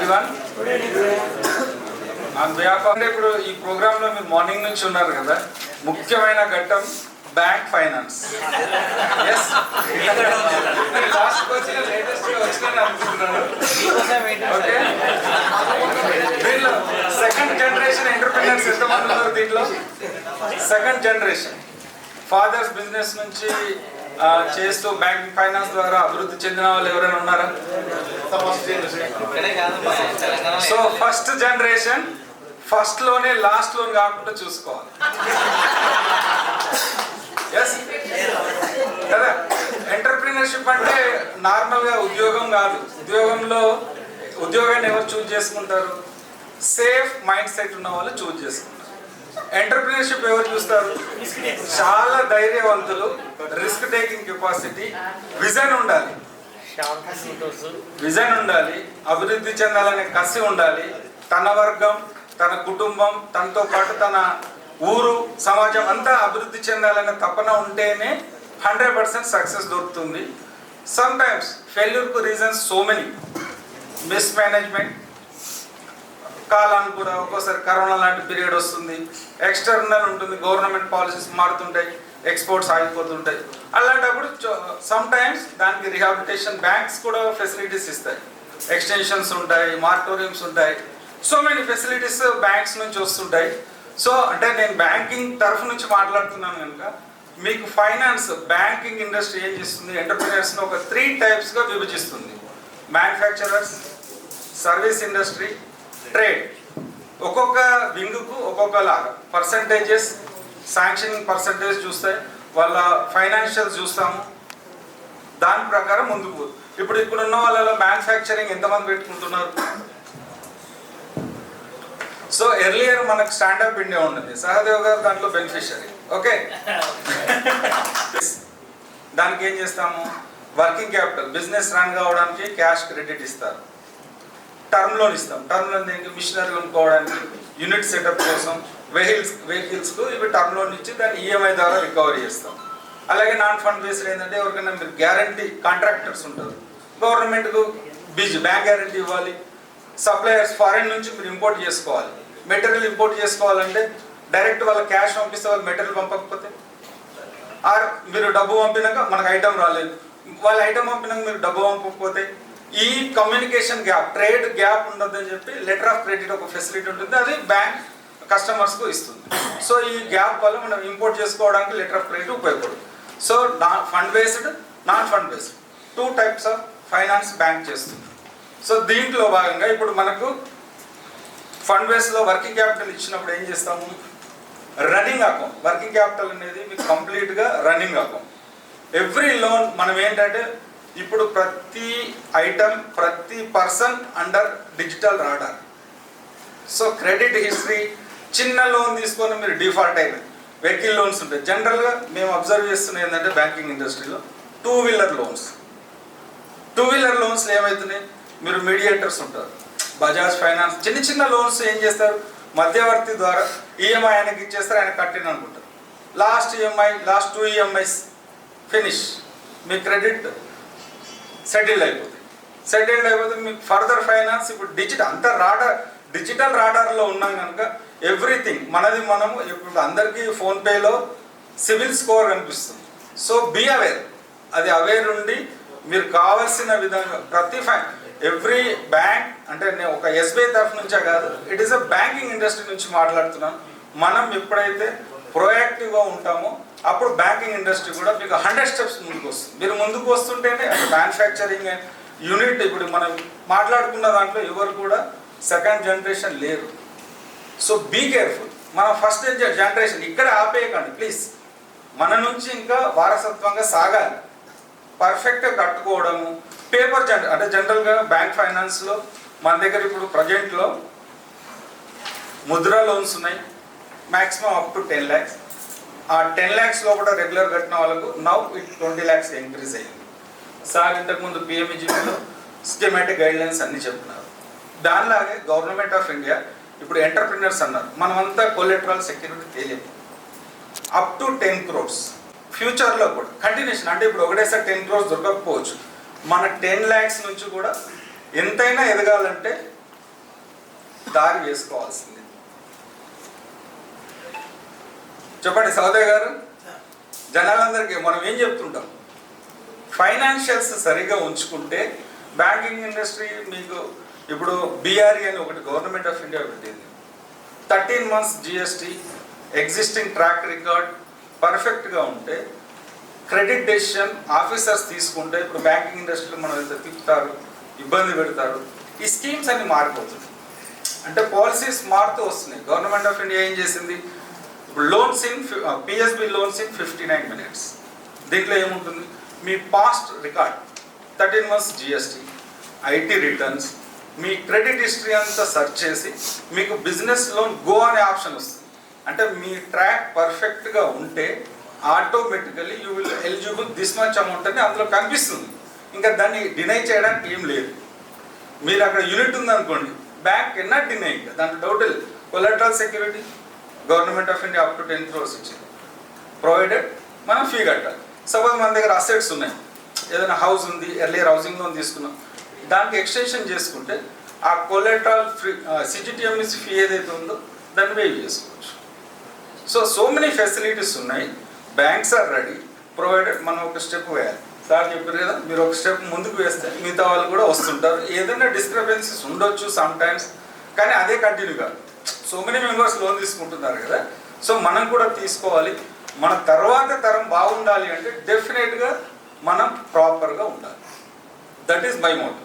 everyone. On behalf of ఇప్పుడు ఈ programme లో మీరు మార్నింగ్ నుంచి ఉన్నారు కదా, ముఖ్యమైన ఘట్టం బ్యాంక్ ఫైనాన్స్. yes లాస్ట్ వచ్చిన లేటెస్ట్ వచ్చిన అనుకుంటున్నాను. ఓకే, దీంట్లో సెకండ్ జనరేషన్ ఎంటర్‌ప్రెన్యూర్స్ ఎంతమంది ఉన్నారు? దీంట్లో సెకండ్ జనరేషన్ ఫాదర్స్ బిజినెస్ నుంచి చేస్తూ బ్యాంక్ ఫైనాన్స్ ద్వారా అభివృద్ధి చెందిన వాళ్ళు ఎవరైనా ఉన్నారా? సో ఫస్ట్ జనరేషన్ ఫస్ట్ లోనే లాస్ట్ లోన్ కాకుండా చూసుకోవాలి. ఎస్ కదా, ఎంటర్‌ప్రెన్యూర్‌షిప్ అంటే నార్మల్ గా ఉద్యోగం కాదు. ఉద్యోగాన్ని ఎవరు చూజ్ చేసుకుంటారు? సేఫ్ మైండ్ సెట్ ఉన్న వాళ్ళు చూజ్ చేసుకుంటారు. ఎంటర్‌ప్రెన్యూర్‌షిప్ ఎవరు చూస్తారు? చాలా ధైర్యవంతులు, రిస్క్ టేకింగ్ కెపాసిటీ, విజన్ ఉండాలి, అభివృద్ధి చెందాలనే కసి ఉండాలి, తన వర్గం, తన కుటుంబం, తనతో పాటు తన ఊరు, సమాజం అంతా అభివృద్ధి చెందాలనే తపన ఉంటేనే 100% సక్సెస్ దొరుకుతుంది. సమ్ టైమ్స్ ఫెయిల్యూర్కు రీజన్స్ సో మెనీ. మిస్మేనేజ్మెంట్, కాలాన్ని కూడా ఒక్కోసారి కరోనా లాంటి పీరియడ్ వస్తుంది, ఎక్స్టర్నల్ ఉంటుంది, గవర్నమెంట్ పాలసీస్ మారుతుంటాయి, ఎక్స్పోర్ట్స్ ఆగిపోతుంటాయి. అలాంటప్పుడు సమ్ టైమ్స్ దానికి రిహాబిలిటేషన్ బ్యాంక్స్ కూడా ఫెసిలిటీస్ ఇస్తాయి, ఎక్స్టెన్షన్స్ ఉంటాయి, మార్టోరియంస్ ఉంటాయి, సో మెనీ ఫెసిలిటీస్ బ్యాంక్స్ నుంచి వస్తుంటాయి. సో అంటే నేను బ్యాంకింగ్ తరఫు నుంచి మాట్లాడుతున్నాను కనుక మీకు ఫైనాన్స్, బ్యాంకింగ్ ఇండస్ట్రీ ఏం చేస్తుంది, ఎంటర్‌ప్రెన్యూర్స్ని ఒక 3 టైప్స్గా విభజిస్తుంది. Manufacturers, service industry, trade. ఒక్కొక్క వింగ్కు ఒక్కొక్కలాగా పర్సంటేజెస్, శాంక్షనింగ్ పర్సంటేజ్ చూస్తాయి, వాళ్ళ ఫైనాన్షియల్స్ చూస్తాము, దాని ప్రకారం ముందుకు. ఇప్పుడున్న వాళ్ళలో మ్యానుఫ్యాక్చరింగ్ ఎంతమంది పెట్టుకుంటున్నారు? సో ఎర్లియర్ మనకు స్టాండప్ ఇండియా ఉంటుంది, సహదేవ్ గారు దాంట్లో బెనిఫిషియరీ. ఓకే, దానికి ఏం చేస్తాము? వర్కింగ్ క్యాపిటల్, బిజినెస్ రన్ కావడానికి క్యాష్ క్రెడిట్ ఇస్తారు, టర్మ్ లోన్ ఇస్తాం. టర్మ్ లోన్ దేనికి? మిషనరీ కొనుక్కోవడానికి, యూనిట్ సెటప్ కోసం, వెహికల్స్కు ఇవి టర్మ్ లోన్ ఇచ్చి దాన్ని ఈఎంఐ ద్వారా రికవరీ చేస్తాం. అలాగే నాన్ ఫండ్ బేస్డ్ ఏంటంటే ఎవరికైనా మీరు గ్యారంటీ, కాంట్రాక్టర్స్ ఉంటారు, గవర్నమెంట్కు బ్యాంక్ గ్యారంటీ ఇవ్వాలి. సప్లయర్స్, ఫారెన్ నుంచి మీరు ఇంపోర్ట్ చేసుకోవాలి, మెటీరియల్ ఇంపోర్ట్ చేసుకోవాలంటే డైరెక్ట్ వాళ్ళ క్యాష్ పంపిస్తే వాళ్ళు మెటీరియల్ పంపకపోతే, ఆర్ మీరు డబ్బు పంపినాక మనకు ఐటమ్ రాలేదు, వాళ్ళ ఐటమ్ పంపినాక మీరు డబ్బు పంపకపోతే, ఈ కమ్యూనికేషన్ గ్యాప్, ట్రేడ్ గ్యాప్ ఉండదని చెప్పి లెటర్ ఆఫ్ క్రెడిట్ ఒక ఫెసిలిటీ ఉంటుంది, అది బ్యాంక్ కస్టమర్స్కు ఇస్తుంది. సో ఈ గ్యాప్ వల్ల మనం ఇంపోర్ట్ చేసుకోవడానికి లెటర్ ఆఫ్ క్రెడిట్ ఉపయోగపడుతుంది. So fund based, non fund based 2 types of finance bank చేస్తుంది. సో దీంట్లో భాగంగా ఇప్పుడు మనకు ఫండ్ బేస్లో వర్కింగ్ క్యాపిటల్ ఇచ్చినప్పుడు ఏం చేస్తాము? Running account. వర్కింగ్ క్యాపిటల్ అనేది మీకు కంప్లీట్గా రన్నింగ్ అకౌంట్. ఎవ్రీ లోన్ మనం ఏంటంటే ఇప్పుడు ప్రతి ఐటమ్, ప్రతి person under digital radar. So credit history, చిన్న లోన్ తీసుకొని మీరు డిఫాల్ట్ అయిన వెహికల్ లోన్స్ ఉంటాయి. జనరల్గా మేము అబ్జర్వ్ చేస్తున్నది ఏంటంటే బ్యాంకింగ్ ఇండస్ట్రీలో 2 వీలర్ లోన్స్. 2 వీలర్ లోన్స్లో ఏమవుతున్నాయి? మీరు మీడియేటర్స్ ఉంటారు, బజాజ్ ఫైనాన్స్, చిన్న లోన్స్ ఏం చేస్తారు? మధ్యవర్తి ద్వారా ఈఎంఐ ఆయనకి ఇచ్చేస్తారు, ఆయన కట్టిన అనుకుంటారు. లాస్ట్ 2 ఈఎంఐస్ ఫినిష్, మీ క్రెడిట్ సెటిల్డ్ అయిపోతుంది. మీకు ఫర్దర్ ఫైనాన్స్ ఇప్పుడు డిజిటల్ రాడార్లో ఉన్నాం కనుక ఎవ్రీథింగ్ మనము ఇప్పుడు అందరికీ ఫోన్పేలో సివిల్ స్కోర్ కనిపిస్తుంది. సో బీ అవేర్, అది అవేర్ ఉండి మీరు కావాల్సిన విధంగా ఎవ్రీ బ్యాంక్, అంటే నేను ఒక ఎస్బీఐ తరఫు నుంచే కాదు, it is a banking industry నుంచి మాట్లాడుతున్నాను. మనం ఎప్పుడైతే ప్రొయాక్టివ్గా ఉంటామో అప్పుడు బ్యాంకింగ్ ఇండస్ట్రీ కూడా మీకు 100 స్టెప్స్ ముందుకు వస్తుంది. మీరు ముందుకు వస్తుంటేనే మ్యానుఫ్యాక్చరింగ్ యూనిట్, ఇప్పుడు మనం మాట్లాడుకున్న దాంట్లో ఎవరు కూడా సెకండ్ జనరేషన్ లేరు. So be careful. మన ఫస్ట్ జనరేషన్ ఇక్కడ ఆపేయకండి ప్లీజ్, మన నుంచి ఇంకా వారసత్వంగా సాగాలి. పర్ఫెక్ట్గా కట్టుకోవడము, పేపర్ అంటే జనరల్గా బ్యాంక్ ఫైనాన్స్లో మన దగ్గర ఇప్పుడు ప్రజెంట్లో ముద్రా లోన్స్ ఉన్నాయి, మ్యాక్సిమం అప్ టు 10 lakhs. ఆ 10 lakhs లోపల రెగ్యులర్ కట్టిన వాళ్ళకు నౌ 20 lakhs ఇంక్రీజ్ అయ్యింది. సార్ ఇంతకుముందు పిఎంఈజీలో స్కీమాటిక్ గైడ్లైన్స్ అన్నీ చెప్తున్నారు. దానిలాగే గవర్నమెంట్ ఆఫ్ ఇండియా ఇప్పుడు ఎంటర్‌ప్రెన్యూర్స్ అన్నారు, మనమంతా కొలెటరల్ సెక్యూరిటీ తెలియదు, అప్ టు 10 crores ఫ్యూచర్లో కూడా కంటిన్యూషన్. అంటే ఇప్పుడు ఒకటేసారి 10 crores దొరకకపోవచ్చు, మన 10 lakhs నుంచి కూడా ఎంతైనా ఎదగాలంటే దారి వేసుకోవాల్సింది. చెప్పండి సౌదయ్య గారు. జనాలందరికీ మనం ఏం చెప్తుంటాం, ఫైనాన్షియల్స్ సరిగా ఉంచుకుంటే బ్యాంకింగ్ ఇండస్ట్రీ మీకు ఇప్పుడు బీఆర్ఈ అని ఒకటి గవర్నమెంట్ ఆఫ్ ఇండియా పెట్టింది. 13 months GST existing track record పర్ఫెక్ట్గా ఉంటే క్రెడిట్ డెసిషన్ ఆఫీసర్స్ తీసుకుంటే, ఇప్పుడు బ్యాంకింగ్ ఇండస్ట్రీలో మనం ఎంత తిప్పుతారు, ఇబ్బంది పెడతారు, ఈ స్కీమ్స్ అన్ని మారిపోతుంది. అంటే పాలసీస్ మారుతూ వస్తున్నాయి. గవర్నమెంట్ ఆఫ్ ఇండియా ఏం చేసింది, ఇప్పుడు loans in PSB loans in 59 minutes. దీంట్లో ఏముంటుంది, మీ past record 13 months GST, IT returns, మీ క్రెడిట్ హిస్టరీ అంతా సెర్చ్ చేసి మీకు బిజినెస్ లోన్ గో అనే ఆప్షన్ వస్తుంది. అంటే మీ ట్రాక్ పర్ఫెక్ట్గా ఉంటే automatically you will eligible this much amount అని అందులో కనిపిస్తుంది. ఇంకా దాన్ని డినై చేయడానికి ఏం లేదు. మీరు అక్కడ యూనిట్ ఉందనుకోండి, బ్యాంక్ కెనాట్ డినై. ఇంకా దాంట్లో డౌట్ లేదు. Collateral security government of India up to 10 crores ఇచ్చింది, ప్రొవైడెడ్ మనం ఫీ కట్టాలి. సపోజ్ మన దగ్గర అసెట్స్ ఉన్నాయి, ఏదైనా హౌస్ ఉంది, ఎర్లియర్ హౌసింగ్ లోన్ తీసుకున్నాం, దానికి ఎక్స్టెన్షన్ చేసుకుంటే ఆ కొలాటరల్ ఫ్రీ సిజిటిఎంఎస్ ఫీ ఏదైతే ఉందో దాన్ని వేవ్ చేసుకోవచ్చు. సో మెనీ ఫెసిలిటీస్ ఉన్నాయి. బ్యాంక్స్ ఆర్ రెడీ, ప్రొవైడెడ్ మనం ఒక స్టెప్ వేయాలి. సార్ చెప్పారు కదా, మీరు ఒక స్టెప్ ముందుకు వేస్తే మిగతా వాళ్ళు కూడా వస్తుంటారు. ఏదైనా డిస్క్రిపెన్సీస్ ఉండొచ్చు సమ్ టైమ్స్, కానీ అదే కంటిన్యూ కాదు. సో మెనీ మెంబర్స్ లోన్ తీసుకుంటున్నారు కదా, సో మనం కూడా తీసుకోవాలి. మన తర్వాత తరం బాగుండాలి అంటే డెఫినెట్గా మనం ప్రాపర్గా ఉండాలి. That is my motive.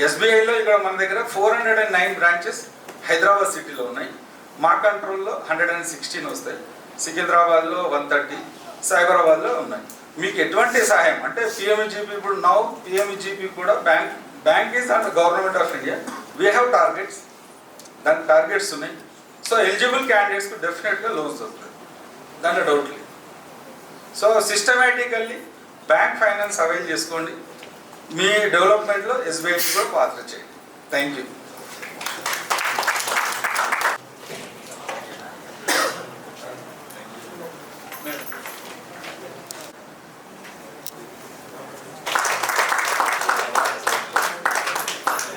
ఎస్బీఐలో ఇక్కడ మన దగ్గర 409 branches హైదరాబాద్ సిటీలో ఉన్నాయి. మా కంట్రోల్లో 116 వస్తాయి. సికింద్రాబాద్లో 130, సైబరాబాద్లో ఉన్నాయి. మీకు ఎటువంటి సహాయం అంటే పిఎంఈజీపీ, ఇప్పుడు నౌ పిఎంఈజీపీ కూడా bank is and government of India, we have targets, దానికి టార్గెట్స్ ఉన్నాయి. సో ఎలిజిబుల్ క్యాండిడేట్స్కి డెఫినెట్గా లోన్స్ దొరుకుతుంది, దాంట్లో డౌట్ లేదు. So systematically bank finance avail చేసుకోండి. మీ డెవలప్మెంట్లో ఎస్బీఐకి కూడా పాత్ర చేయండి. Thank you.